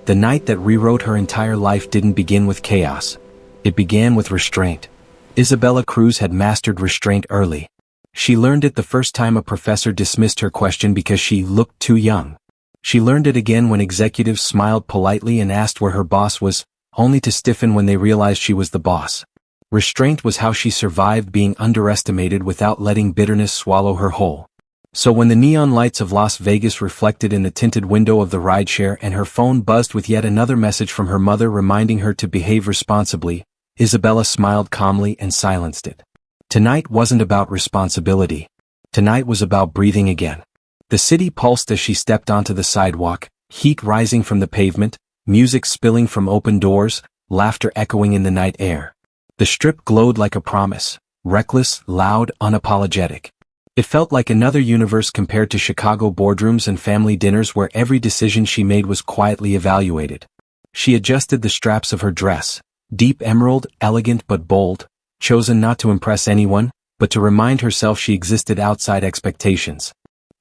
The night that rewrote her entire life didn't begin with chaos. It began with restraint. Isabella Cruz had mastered restraint early. She learned it the first time a professor dismissed her question because she looked too young. She learned it again when executives smiled politely and asked where her boss was, only to stiffen when they realized she was the boss. Restraint was how she survived being underestimated without letting bitterness swallow her whole. So when the neon lights of Las Vegas reflected in the tinted window of the rideshare and her phone buzzed with yet another message from her mother reminding her to behave responsibly, Isabella smiled calmly and silenced it. Tonight wasn't about responsibility. Tonight was about breathing again. The city pulsed as she stepped onto the sidewalk, heat rising from the pavement, music spilling from open doors, laughter echoing in the night air. The strip glowed like a promise, reckless, loud, unapologetic. It felt like another universe compared to Chicago boardrooms and family dinners where every decision she made was quietly evaluated. She adjusted the straps of her dress, deep emerald, elegant but bold, chosen not to impress anyone, but to remind herself she existed outside expectations.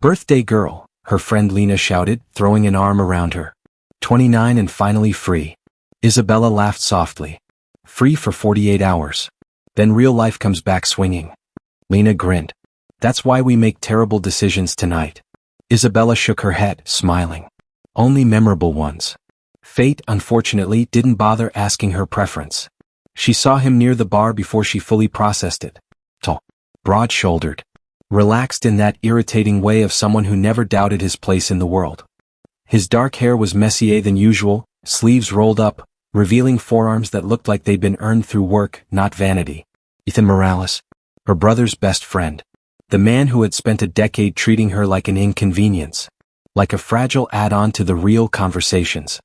"Birthday girl," her friend Lena shouted, throwing an arm around her. 29 and finally free. Isabella laughed softly. Free for 48 hours. Then real life comes back swinging. Lena grinned. "That's why we make terrible decisions tonight." Isabella shook her head, smiling. "Only memorable ones." Fate, unfortunately, didn't bother asking her preference. She saw him near the bar before she fully processed it. Tall, broad-shouldered, relaxed in that irritating way of someone who never doubted his place in the world. His dark hair was messier than usual, sleeves rolled up, revealing forearms that looked like they'd been earned through work, not vanity. Ethan Morales, her brother's best friend. The man who had spent a decade treating her like an inconvenience. Like a fragile add-on to the real conversations.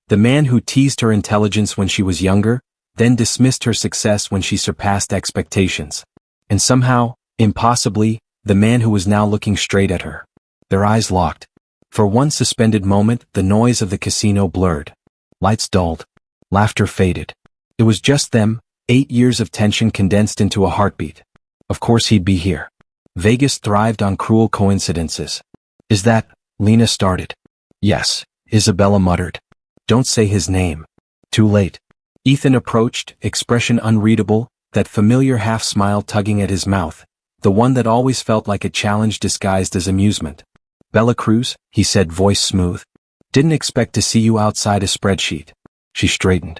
The man who teased her intelligence when she was younger, then dismissed her success when she surpassed expectations. And somehow, impossibly, the man who was now looking straight at her. Their eyes locked. For one suspended moment, the noise of the casino blurred. Lights dulled. Laughter faded. It was just them, 8 years of tension condensed into a heartbeat. Of course he'd be here. Vegas thrived on cruel coincidences. "Is that?" Lena started. "Yes," Isabella muttered. "Don't say his name." Too late. Ethan approached, expression unreadable, that familiar half-smile tugging at his mouth, the one that always felt like a challenge disguised as amusement. "Bella Cruz," he said, voice smooth. "Didn't expect to see you outside a spreadsheet." She straightened.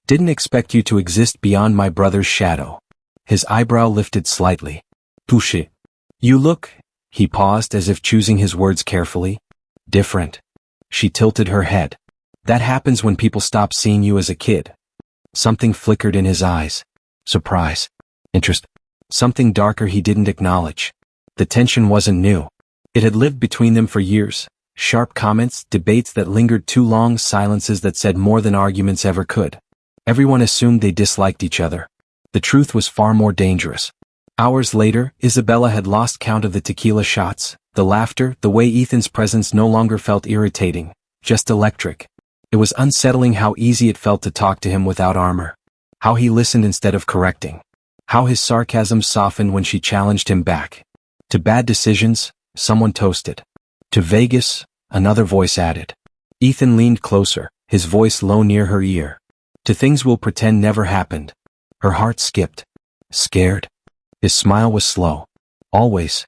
"Didn't expect you to exist beyond my brother's shadow." His eyebrow lifted slightly. "Touché. You look," he paused as if choosing his words carefully. "Different." She tilted her head. "That happens when people stop seeing you as a kid." Something flickered in his eyes. Surprise. Interest. Something darker he didn't acknowledge. The tension wasn't new. It had lived between them for years. Sharp comments, debates that lingered too long, silences that said more than arguments ever could. Everyone assumed they disliked each other. The truth was far more dangerous. Hours later, Isabella had lost count of the tequila shots, the laughter, the way Ethan's presence no longer felt irritating, just electric. It was unsettling how easy it felt to talk to him without armor. How he listened instead of correcting. How his sarcasm softened when she challenged him back. To bad decisions, someone toasted. To Vegas, another voice added. Ethan leaned closer, his voice low near her ear. To things we'll pretend never happened. Her heart skipped. Scared. His smile was slow. Always.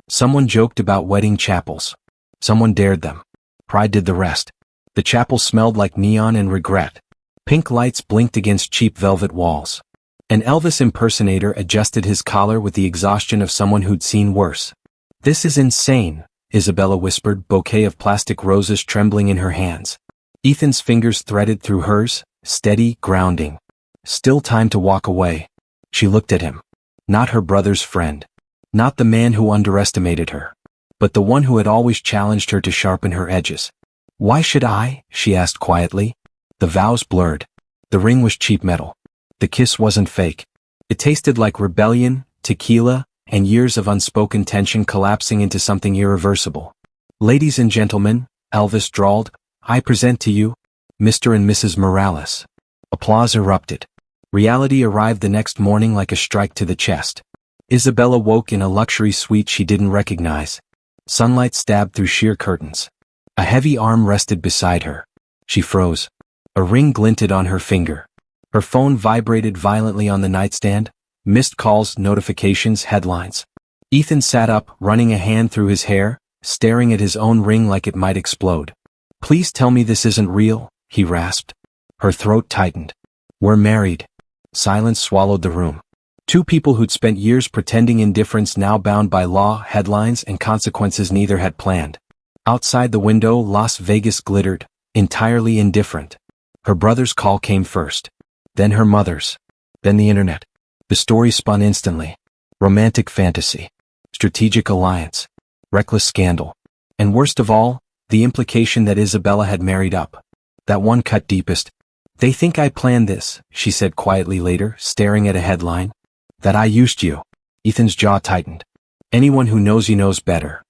Someone joked about wedding chapels. Someone dared them. Pride did the rest. The chapel smelled like neon and regret. Pink lights blinked against cheap velvet walls. An Elvis impersonator adjusted his collar with the exhaustion of someone who'd seen worse. "This is insane," Isabella whispered, bouquet of plastic roses trembling in her hands. Ethan's fingers threaded through hers, steady, grounding. Still time to walk away. She looked at him. Not her brother's friend. Not the man who underestimated her. But the one who had always challenged her to sharpen her edges. "Why should I?" she asked quietly. The vows blurred. The ring was cheap metal. The kiss wasn't fake. It tasted like rebellion, tequila, and years of unspoken tension collapsing into something irreversible. "Ladies and gentlemen," Elvis drawled, "I present to you, Mr. and Mrs. Morales." Applause erupted. Reality arrived the next morning like a strike to the chest. Isabella woke in a luxury suite she didn't recognize. Sunlight stabbed through sheer curtains. A heavy arm rested beside her. She froze. A ring glinted on her finger. Her phone vibrated violently on the nightstand. Missed calls, notifications, headlines. Ethan sat up, running a hand through his hair, staring at his own ring like it might explode. "Please tell me this isn't real," he rasped. Her throat tightened. "We're married." Silence swallowed the room. Two people who'd spent years pretending indifference, now bound by law, headlines, and consequences neither had planned. Outside the window, Las Vegas glittered, entirely indifferent. Her brother's call came first. Then her mother's. Then the internet. The story spun instantly. Romantic fantasy. Strategic alliance. Reckless scandal. And worst of all, the implication that Isabella had married up. That one cut deepest. "They think I planned this," she said quietly later, staring at a headline. "That I used you." Ethan's jaw tightened. "Anyone who knows you knows better."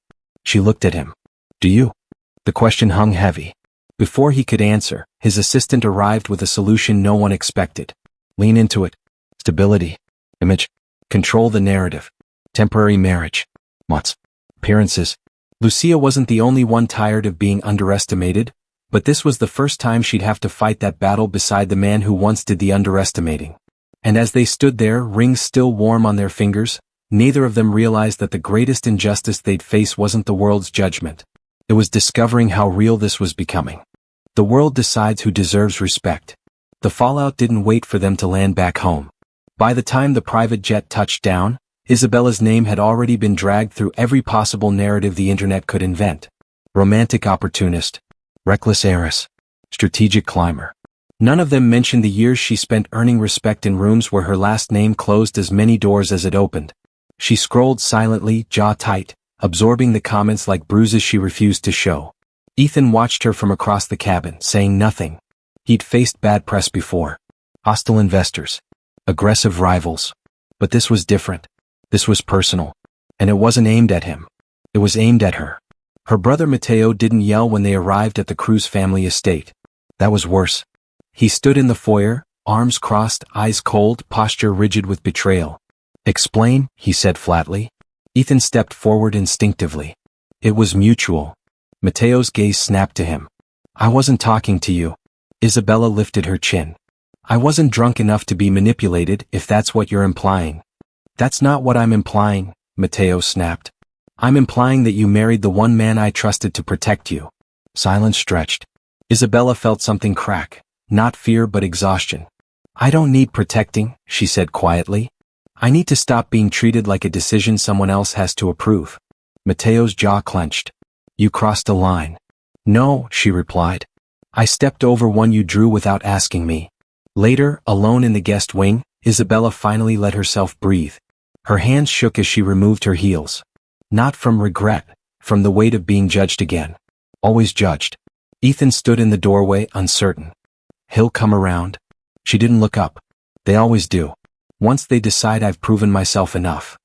She looked at him. "Do you?" The question hung heavy. Before he could answer, his assistant arrived with a solution no one expected. "Lean into it. Stability. Image. Control the narrative. Temporary marriage. What's? Appearances." Lucia wasn't the only one tired of being underestimated, but this was the first time she'd have to fight that battle beside the man who once did the underestimating. And as they stood there, rings still warm on their fingers, neither of them realized that the greatest injustice they'd face wasn't the world's judgment. It was discovering how real this was becoming. The world decides who deserves respect. The fallout didn't wait for them to land back home. By the time the private jet touched down, Isabella's name had already been dragged through every possible narrative the internet could invent. Romantic opportunist. Reckless heiress. Strategic climber. None of them mentioned the years she spent earning respect in rooms where her last name closed as many doors as it opened. She scrolled silently, jaw tight, absorbing the comments like bruises she refused to show. Ethan watched her from across the cabin, saying nothing. He'd faced bad press before. Hostile investors. Aggressive rivals. But this was different. This was personal. And it wasn't aimed at him. It was aimed at her. Her brother Matteo didn't yell when they arrived at the Cruz family estate. That was worse. He stood in the foyer, arms crossed, eyes cold, posture rigid with betrayal. "Explain," he said flatly. Ethan stepped forward instinctively. It was mutual. Matteo's gaze snapped to him. "I wasn't talking to you." Isabella lifted her chin. "I wasn't drunk enough to be manipulated, if that's what you're implying." "That's not what I'm implying," Matteo snapped. "I'm implying that you married the one man I trusted to protect you." Silence stretched. Isabella felt something crack, not fear but exhaustion. "I don't need protecting," she said quietly. "I need to stop being treated like a decision someone else has to approve." Matteo's jaw clenched. "You crossed a line." "No," she replied. "I stepped over one you drew without asking me." Later, alone in the guest wing, Isabella finally let herself breathe. Her hands shook as she removed her heels. Not from regret, from the weight of being judged again. Always judged. Ethan stood in the doorway, uncertain. He'll come around. She didn't look up. They always do. Once they decide I've proven myself enough.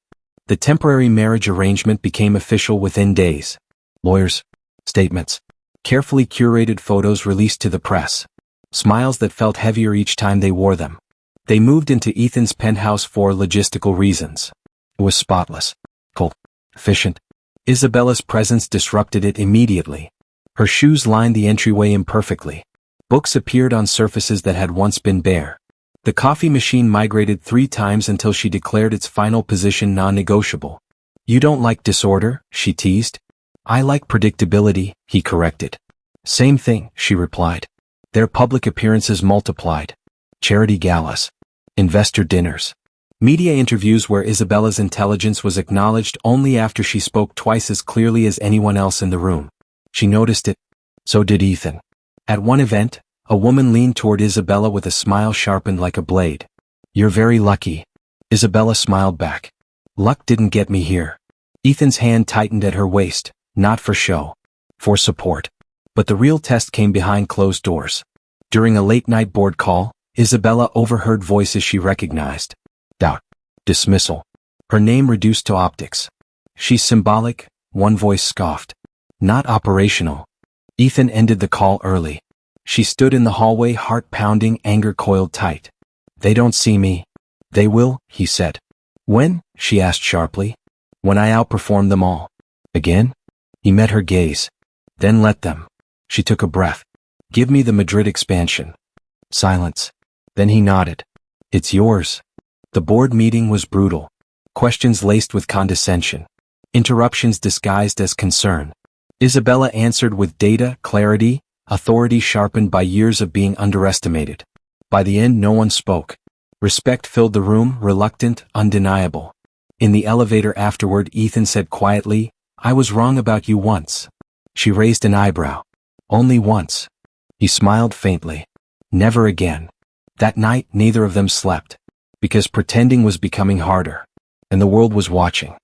The temporary marriage arrangement became official within days. Lawyers. Statements. Carefully curated photos released to the press. Smiles that felt heavier each time they wore them. They moved into Ethan's penthouse for logistical reasons. It was spotless. Cold. Efficient. Isabella's presence disrupted it immediately. Her shoes lined the entryway imperfectly. Books appeared on surfaces that had once been bare. The coffee machine migrated 3 times until she declared its final position non-negotiable. "You don't like disorder," she teased. "I like predictability," he corrected. "Same thing," she replied. Their public appearances multiplied. Charity galas. Investor dinners. Media interviews where Isabella's intelligence was acknowledged only after she spoke twice as clearly as anyone else in the room. She noticed it. So did Ethan. At one event, a woman leaned toward Isabella with a smile sharpened like a blade. "You're very lucky." Isabella smiled back. "Luck didn't get me here." Ethan's hand tightened at her waist, not for show. For support. But the real test came behind closed doors. During a late-night board call, Isabella overheard voices she recognized. Doubt. Dismissal. Her name reduced to optics. "She's symbolic," one voice scoffed. "Not operational." Ethan ended the call early. She stood in the hallway, heart pounding, anger coiled tight. "They don't see me." "They will," he said. "When?" she asked sharply. "When I outperform them all." "Again?" He met her gaze. "Then let them." She took a breath. "Give me the Madrid expansion. Silence. Then he nodded. It's yours. The board meeting was brutal. Questions laced with condescension. Interruptions disguised as concern. Isabella answered with data, clarity, authority sharpened by years of being underestimated. By the end, no one spoke. Respect filled the room, reluctant, undeniable. In the elevator afterward, Ethan said quietly, I was wrong about you once. She raised an eyebrow. Only once. He smiled faintly. Never again. That night, neither of them slept. Because pretending was becoming harder. And the world was watching.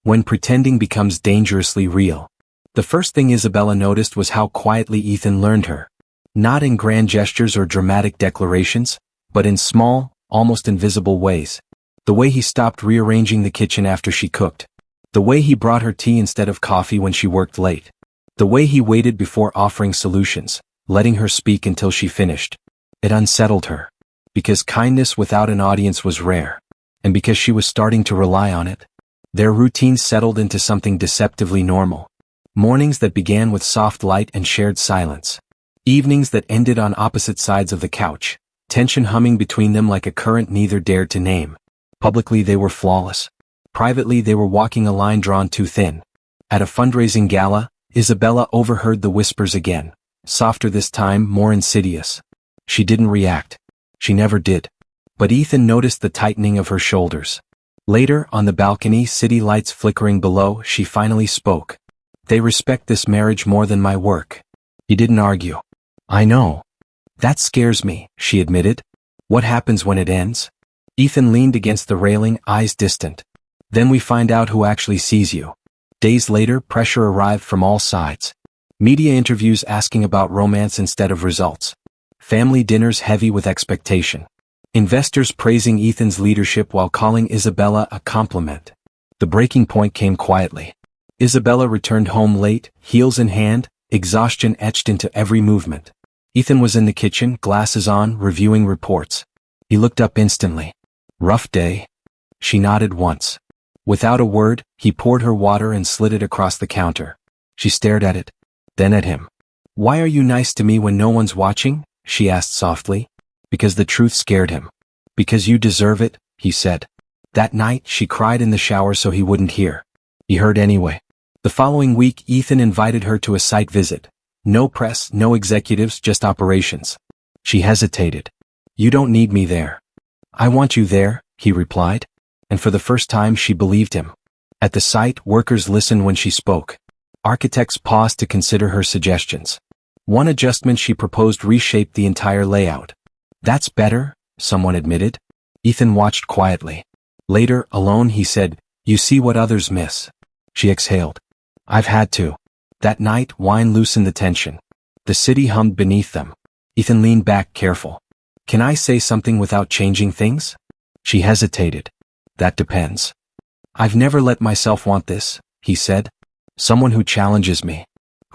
When pretending becomes dangerously real. The first thing Isabella noticed was how quietly Ethan learned her. Not in grand gestures or dramatic declarations, but in small, almost invisible ways. The way he stopped rearranging the kitchen after she cooked. The way he brought her tea instead of coffee when she worked late. The way he waited before offering solutions, letting her speak until she finished. It unsettled her. Because kindness without an audience was rare. And because she was starting to rely on it. Their routines settled into something deceptively normal. Mornings that began with soft light and shared silence. Evenings that ended on opposite sides of the couch, tension humming between them like a current neither dared to name. Publicly they were flawless. Privately they were walking a line drawn too thin. At a fundraising gala, Isabella overheard the whispers again. Softer this time, more insidious. She didn't react. She never did. But Ethan noticed the tightening of her shoulders. Later, on the balcony, city lights flickering below, she finally spoke. They respect this marriage more than my work. He didn't argue. I know. That scares me, she admitted. What happens when it ends? Ethan leaned against the railing, eyes distant. Then we find out who actually sees you. Days later, pressure arrived from all sides. Media interviews asking about romance instead of results. Family dinners heavy with expectation. Investors praising Ethan's leadership while calling Isabella a compliment. The breaking point came quietly. Isabella returned home late, heels in hand, exhaustion etched into every movement. Ethan was in the kitchen, glasses on, reviewing reports. He looked up instantly. Rough day? She nodded once. Without a word, he poured her water and slid it across the counter. She stared at it, then at him. Why are you nice to me when no one's watching? She asked softly. Because the truth scared him. Because you deserve it, he said. That night, she cried in the shower so he wouldn't hear. He heard anyway. The following week, Ethan invited her to a site visit. No press, no executives, just operations. She hesitated. You don't need me there. I want you there, he replied. And for the first time she believed him. At the site, workers listened when she spoke. Architects paused to consider her suggestions. One adjustment she proposed reshaped the entire layout. That's better, someone admitted. Ethan watched quietly. Later, alone, he said, You see what others miss. She exhaled. I've had to. That night, wine loosened the tension. The city hummed beneath them. Ethan leaned back, careful. Can I say something without changing things? She hesitated. That depends. I've never let myself want this, he said. Someone who challenges me.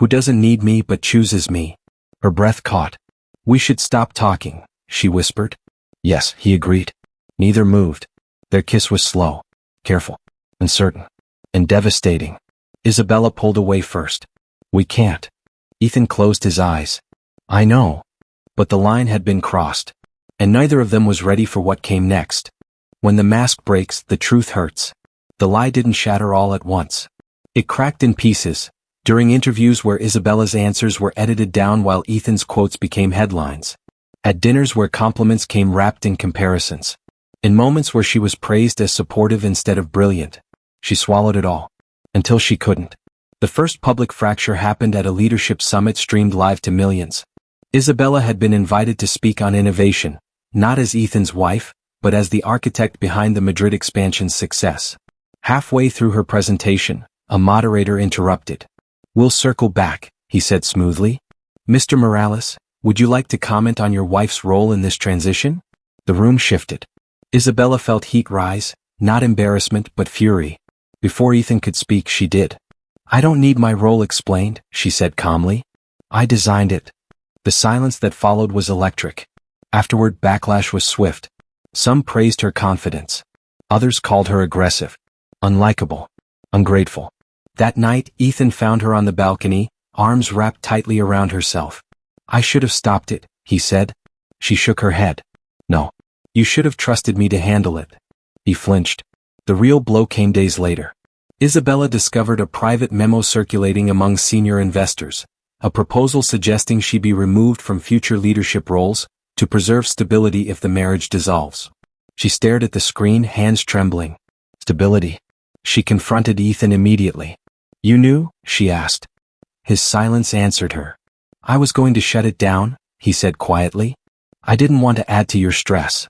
Who doesn't need me but chooses me. Her breath caught. We should stop talking, she whispered. Yes, he agreed. Neither moved. Their kiss was slow, careful, uncertain, and devastating. Isabella pulled away first. We can't. Ethan closed his eyes. I know. But the line had been crossed. And neither of them was ready for what came next. When the mask breaks, the truth hurts. The lie didn't shatter all at once. It cracked in pieces, during interviews where Isabella's answers were edited down while Ethan's quotes became headlines. At dinners where compliments came wrapped in comparisons. In moments where she was praised as supportive instead of brilliant. She swallowed it all. Until she couldn't. The first public fracture happened at a leadership summit streamed live to millions. Isabella had been invited to speak on innovation, not as Ethan's wife, but as the architect behind the Madrid expansion's success. Halfway through her presentation, a moderator interrupted. We'll circle back, he said smoothly. Mr. Morales, would you like to comment on your wife's role in this transition? The room shifted. Isabella felt heat rise, not embarrassment but fury. Before Ethan could speak, she did. I don't need my role explained, she said calmly. I designed it. The silence that followed was electric. Afterward, backlash was swift. Some praised her confidence. Others called her aggressive, unlikable, ungrateful. That night, Ethan found her on the balcony, arms wrapped tightly around herself. I should have stopped it, he said. She shook her head. No. You should have trusted me to handle it. He flinched. The real blow came days later. Isabella discovered a private memo circulating among senior investors, a proposal suggesting she be removed from future leadership roles, to preserve stability if the marriage dissolves. She stared at the screen, hands trembling. Stability. She confronted Ethan immediately. You knew? She asked. His silence answered her. I was going to shut it down, he said quietly. I didn't want to add to your stress.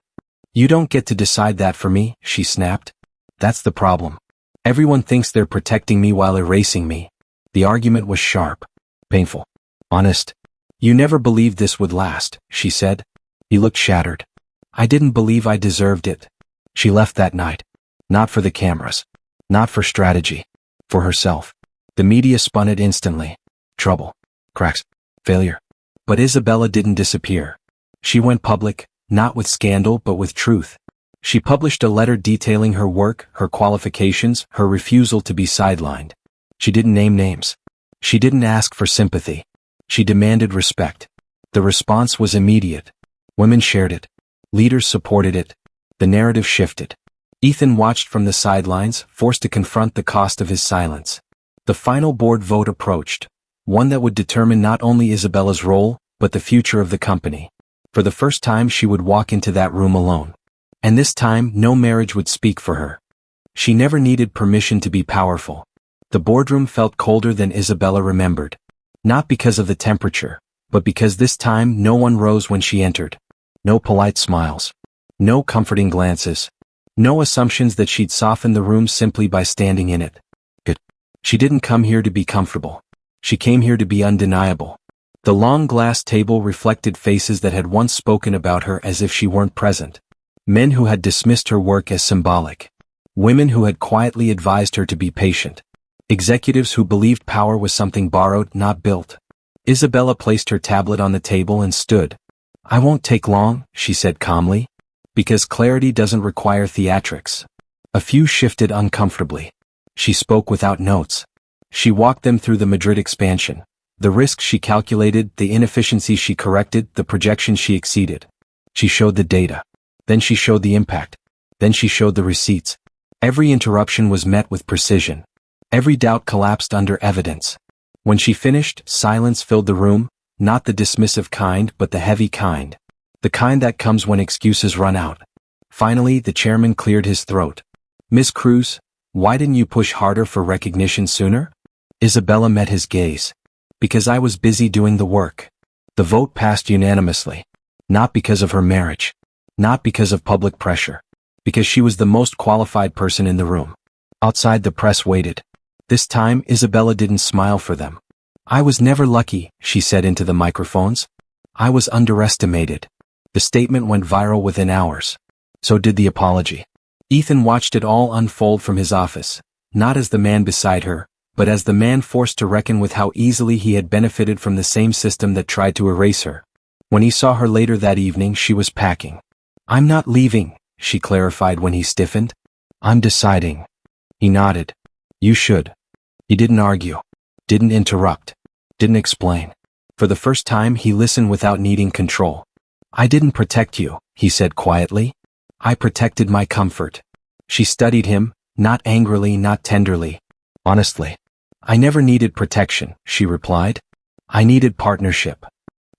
You don't get to decide that for me, she snapped. That's the problem. Everyone thinks they're protecting me while erasing me. The argument was sharp, painful, honest. You never believed this would last, she said. He looked shattered. I didn't believe I deserved it. She left that night. Not for the cameras. Not for strategy. For herself. The media spun it instantly. Trouble. Cracks. Failure. But Isabella didn't disappear. She went public, not with scandal but with truth. She published a letter detailing her work, her qualifications, her refusal to be sidelined. She didn't name names. She didn't ask for sympathy. She demanded respect. The response was immediate. Women shared it. Leaders supported it. The narrative shifted. Ethan watched from the sidelines, forced to confront the cost of his silence. The final board vote approached, one that would determine not only Isabella's role, but the future of the company. For the first time she would walk into that room alone. And this time no marriage would speak for her. She never needed permission to be powerful. The boardroom felt colder than Isabella remembered. Not because of the temperature, but because this time no one rose when she entered. No polite smiles. No comforting glances. No assumptions that she'd soften the room simply by standing in it. Good. She didn't come here to be comfortable. She came here to be undeniable. The long glass table reflected faces that had once spoken about her as if she weren't present. Men who had dismissed her work as symbolic. Women who had quietly advised her to be patient. Executives who believed power was something borrowed, not built. Isabella placed her tablet on the table and stood. I won't take long, she said calmly. Because clarity doesn't require theatrics. A few shifted uncomfortably. She spoke without notes. She walked them through the Madrid expansion. The risks she calculated, the inefficiencies she corrected, the projections she exceeded. She showed the data. Then she showed the impact. Then she showed the receipts. Every interruption was met with precision. Every doubt collapsed under evidence. When she finished, silence filled the room, not the dismissive kind but the heavy kind. The kind that comes when excuses run out. Finally, the chairman cleared his throat. Miss Cruz, why didn't you push harder for recognition sooner? Isabella met his gaze. Because I was busy doing the work. The vote passed unanimously. Not because of her marriage. Not because of public pressure. Because she was the most qualified person in the room. Outside the press waited. This time Isabella didn't smile for them. I was never lucky, she said into the microphones. I was underestimated. The statement went viral within hours. So did the apology. Ethan watched it all unfold from his office, not as the man beside her, but as the man forced to reckon with how easily he had benefited from the same system that tried to erase her. When he saw her later that evening, she was packing. I'm not leaving, she clarified when he stiffened. I'm deciding. He nodded. You should. He didn't argue. Didn't interrupt. Didn't explain. For the first time he listened without needing control. I didn't protect you, he said quietly. I protected my comfort. She studied him, not angrily, not tenderly. Honestly. I never needed protection, she replied. I needed partnership.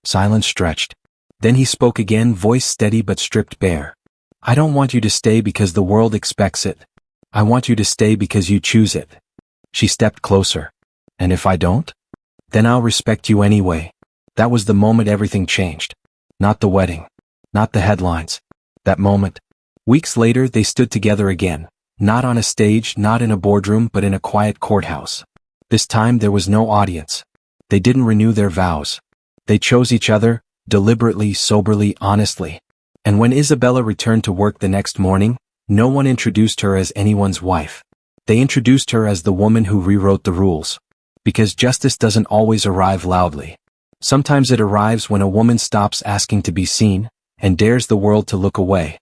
Silence stretched. Then he spoke again, voice steady but stripped bare. I don't want you to stay because the world expects it. I want you to stay because you choose it. She stepped closer. And if I don't? Then I'll respect you anyway. That was the moment everything changed. Not the wedding. Not the headlines. That moment. Weeks later they stood together again. Not on a stage, not in a boardroom, but in a quiet courthouse. This time there was no audience. They didn't renew their vows. They chose each other, deliberately, soberly, honestly. And when Isabella returned to work the next morning, no one introduced her as anyone's wife. They introduced her as the woman who rewrote the rules. Because justice doesn't always arrive loudly. Sometimes it arrives when a woman stops asking to be seen, and dares the world to look away.